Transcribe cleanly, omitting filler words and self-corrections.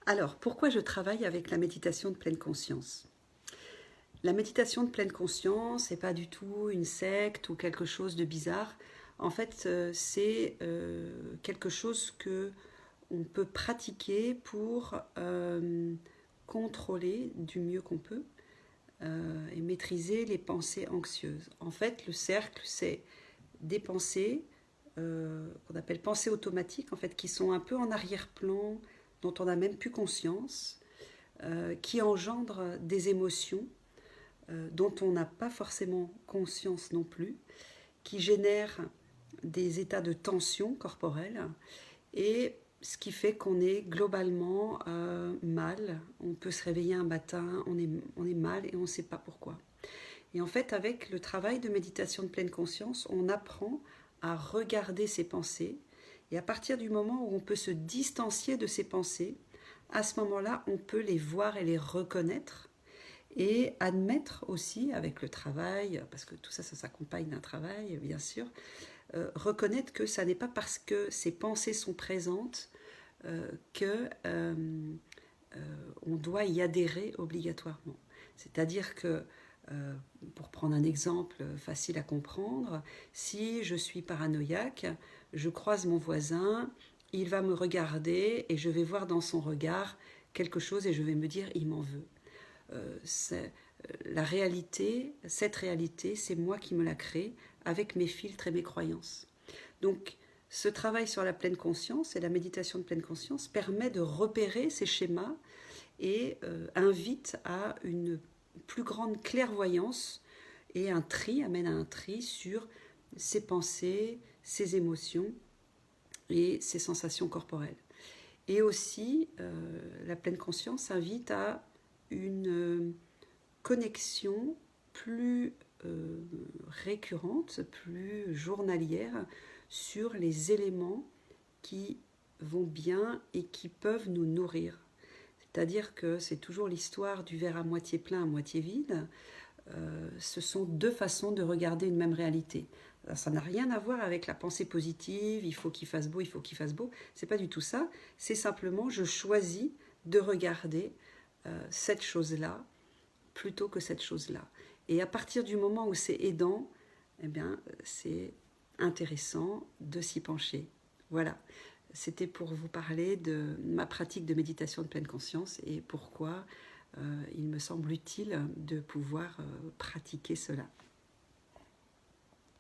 Alors, pourquoi je travaille avec la méditation de pleine conscience? La méditation de pleine conscience n'est pas du tout une secte ou quelque chose de bizarre. En fait, c'est quelque chose que on peut pratiquer pour contrôler du mieux qu'on peut et maîtriser les pensées anxieuses. En fait, le cercle, c'est des pensées qu'on appelle pensées automatiques, en fait, qui sont un peu en arrière-plan, dont on n'a même plus conscience, qui engendrent des émotions dont on n'a pas forcément conscience non plus, qui génèrent des états de tension corporelle et ce qui fait qu'on est globalement mal. On peut se réveiller un matin, on est mal et on ne sait pas pourquoi. Et en fait, avec le travail de méditation de pleine conscience, on apprend à regarder ses pensées. Et à partir du moment où on peut se distancier de ses pensées, à ce moment-là, on peut les voir et les reconnaître et admettre aussi avec le travail, parce que tout ça, ça s'accompagne d'un travail, bien sûr, reconnaître que ça n'est pas parce que ces pensées sont présentes que on doit y adhérer obligatoirement. C'est-à-dire que, pour prendre un exemple facile à comprendre, si je suis paranoïaque, je croise mon voisin, il va me regarder et je vais voir dans son regard quelque chose et je vais me dire il m'en veut. La réalité, cette réalité, c'est moi qui me la crée avec mes filtres et mes croyances. Donc, ce travail sur la pleine conscience et la méditation de pleine conscience permet de repérer ces schémas et invite à une plus grande clairvoyance et amène à un tri sur ses pensées, ses émotions et ses sensations corporelles. Et aussi, la pleine conscience invite à une connexion plus récurrente, plus journalière sur les éléments qui vont bien et qui peuvent nous nourrir. C'est-à-dire que c'est toujours l'histoire du verre à moitié plein, à moitié vide. Ce sont deux façons de regarder une même réalité. Alors, ça n'a rien à voir avec la pensée positive, il faut qu'il fasse beau, il faut qu'il fasse beau. C'est pas du tout ça. C'est simplement, je choisis de regarder cette chose-là plutôt que cette chose-là. Et à partir du moment où c'est aidant, eh bien, c'est intéressant de s'y pencher. Voilà. C'était pour vous parler de ma pratique de méditation de pleine conscience et pourquoi il me semble utile de pouvoir pratiquer cela.